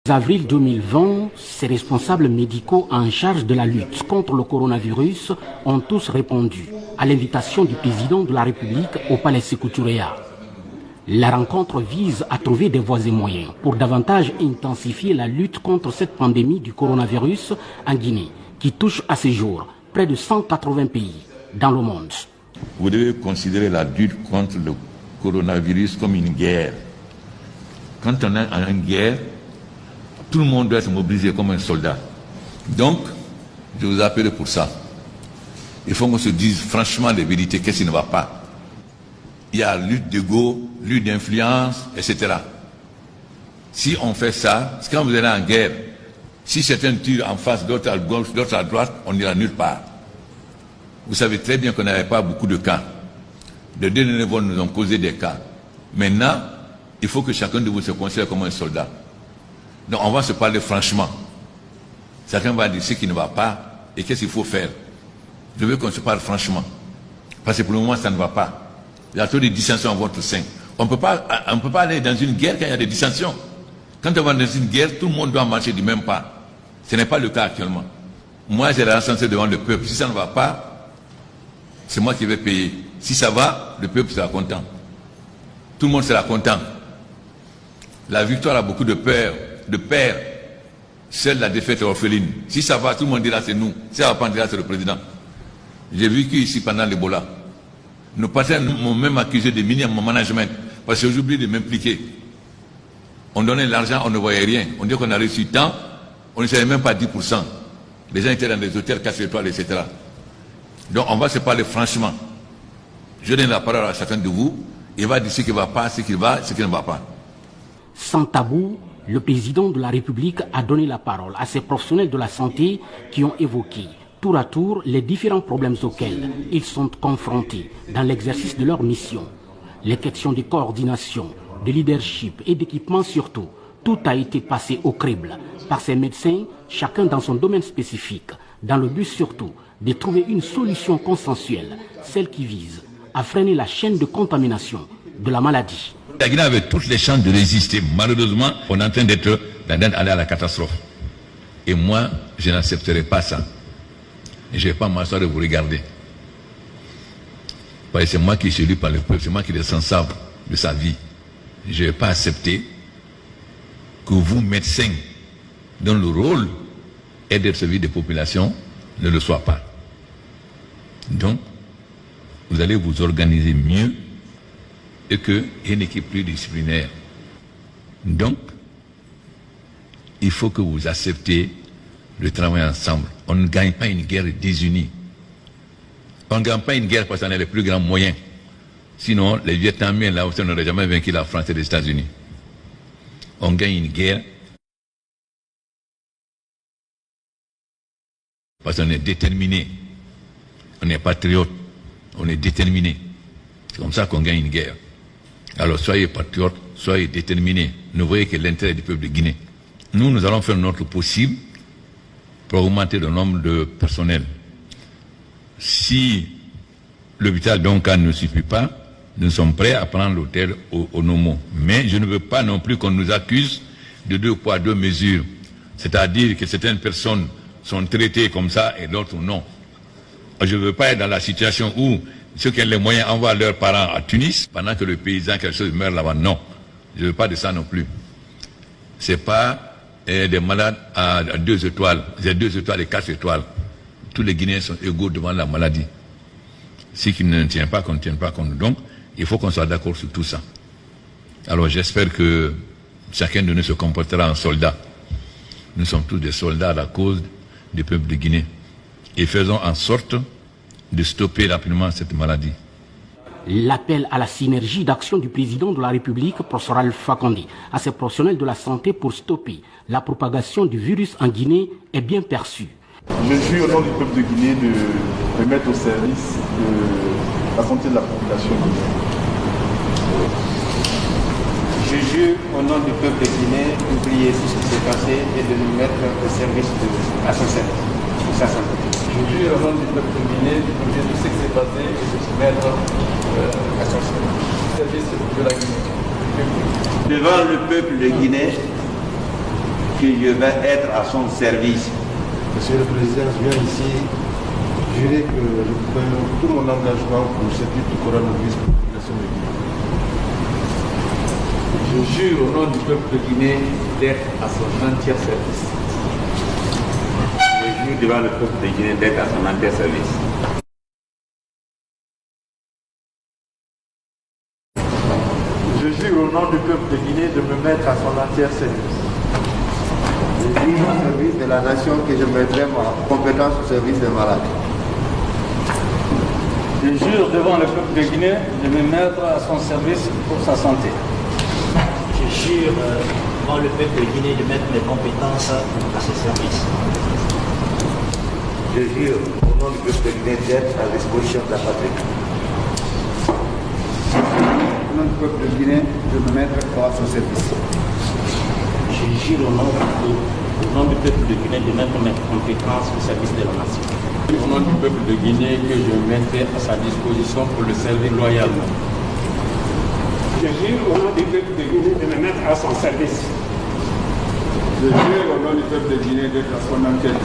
En avril 2020, ces responsables médicaux en charge de la lutte contre le coronavirus ont tous répondu à l'invitation du président de la République au Palais Sékou Touréa. La rencontre vise à trouver des voies et moyens pour davantage intensifier la lutte contre cette pandémie du coronavirus en Guinée, qui touche à ce jour près de 180 pays dans le monde. Vous devez considérer la lutte contre le coronavirus comme une guerre. Quand on est en guerre, tout le monde doit se mobiliser comme un soldat. Donc, je vous appelle pour ça. Il faut qu'on se dise franchement les vérités, qu'est-ce qui ne va pas. Il y a lutte d'ego, lutte d'influence, etc. Si on fait ça, c'est quand vous allez en guerre. Si certains tirent en face, d'autres à gauche, d'autres à droite, on n'ira nulle part. Vous savez très bien qu'on n'avait pas beaucoup de cas. Les deux niveaux nous ont causé des cas. Maintenant, il faut que chacun de vous se considère comme un soldat. Donc on va se parler franchement. Chacun va dire ce qui ne va pas et qu'est-ce qu'il faut faire. Je veux qu'on se parle franchement. Parce que pour le moment, ça ne va pas. Il y a trop de dissensions en votre sein. On ne peut pas aller dans une guerre quand il y a des dissensions. Quand on va dans une guerre, tout le monde doit marcher du même pas. Ce n'est pas le cas actuellement. Moi, j'ai la responsabilité devant le peuple. Si ça ne va pas, c'est moi qui vais payer. Si ça va, le peuple sera content. Tout le monde sera content. La victoire a beaucoup de peur. De père, seule la défaite est orpheline. Si ça va, tout le monde dira c'est nous. Si ça va pas, on dira c'est le président. J'ai vécu ici pendant l'Ebola. Nos partenaires m'ont même accusé de minimum management parce que j'ai oublié de m'impliquer. On donnait l'argent, on ne voyait rien. On dit qu'on a reçu tant, on ne savait même pas 10%. Les gens étaient dans des hôtels 4 étoiles, etc. Donc on va se parler franchement. Je donne la parole à chacun de vous. Il va dire ce qui va pas, ce qui va, ce qui ne va pas. Sans tabou, le président de la République a donné la parole à ces professionnels de la santé qui ont évoqué tour à tour les différents problèmes auxquels ils sont confrontés dans l'exercice de leur mission. Les questions de coordination, de leadership et d'équipement surtout, tout a été passé au crible par ces médecins, chacun dans son domaine spécifique, dans le but surtout de trouver une solution consensuelle, celle qui vise à freiner la chaîne de contamination de la maladie. La Guinée avait toutes les chances de résister. Malheureusement, on est en train d'être allé à la catastrophe. Et moi, je n'accepterai pas ça. Et je ne vais pas m'asseoir et vous regarder. Parce que c'est moi qui suis élu par le peuple, c'est moi qui est responsable de sa vie. Je ne vais pas accepter que vous, médecins, dont le rôle est d'être servi des populations, ne le soit pas. Donc, vous allez vous organiser mieux et qu'il y ait une équipe pluridisciplinaire. Donc, il faut que vous acceptez le travail ensemble. On ne gagne pas une guerre désunie. On ne gagne pas une guerre parce qu'on a les plus grands moyens. Sinon, les Vietnamiens, là, on n'aurait jamais vaincu la France et les États-Unis. On gagne une guerre parce qu'on est déterminé. On est patriote. On est déterminé. C'est comme ça qu'on gagne une guerre. Alors soyez patriotes, soyez déterminés. Ne voyez que l'intérêt du peuple de Guinée. Nous allons faire notre possible pour augmenter le nombre de personnels. Si l'hôpital d'Onka ne suffit pas, nous sommes prêts à prendre l'hôtel au Nomo. Mais je ne veux pas non plus qu'on nous accuse de 2 poids, 2 mesures. C'est-à-dire que certaines personnes sont traitées comme ça et d'autres non. Je ne veux pas être dans la situation où ceux qui ont les moyens envoient leurs parents à Tunis pendant que le paysan quelque chose meurt là-bas. Non, je ne veux pas de ça non plus. Ce n'est pas des malades à 2 étoiles, j'ai 2 étoiles et 4 étoiles. Tous les Guinéens sont égaux devant la maladie. Ce qui ne tient pas, qu'on ne tienne pas compte. Donc, il faut qu'on soit d'accord sur tout ça. Alors j'espère que chacun de nous se comportera en soldat. Nous sommes tous des soldats à la cause du peuple de Guinée. Et faisons en sorte de stopper rapidement cette maladie. L'appel à la synergie d'action du président de la République, professeur Alpha Condé, à ces professionnels de la santé pour stopper la propagation du virus en Guinée est bien perçu. Je suis au nom du peuple de Guinée de mettre au service de la santé de la population guinéenne. Je jure au nom du peuple de Guinée d'oublier tout ce qui s'est passé et de nous mettre au service de sa santé. Je jure au nom du peuple de Guinée d'oublier tout ce qui s'est passé et de se mettre au service de la Guinée. Devant le peuple de Guinée, que je vais être à son service. Monsieur le Président, je viens ici jurer que je prends tout mon engagement pour servir du coronavirus pour la population de Guinée. Je jure au nom du peuple de Guinée d'être à son entier service. Je jure devant le peuple de Guinée d'être à son entier service. Je jure au nom du peuple de Guinée de me mettre à son entier service. Je jure au service de la nation que je mettrai ma compétence au service des malades. Je jure devant le peuple de Guinée de me mettre à son service pour sa santé. Je jure devant le peuple de Guinée de mettre mes compétences à ses services. Je jure au nom du peuple de Guinée d'être à disposition de la patrie. Au nom du peuple de Guinée de me mettre à son service. Je jure au nom du peuple de Guinée de mettre mes compétences au service de la nation. Au nom du peuple de Guinée que je mettrai à sa disposition pour le servir loyalement. Je jure au nom du peuple de Guinée de me mettre à son service. Je jure au nom du peuple de Guinée d'être à son entier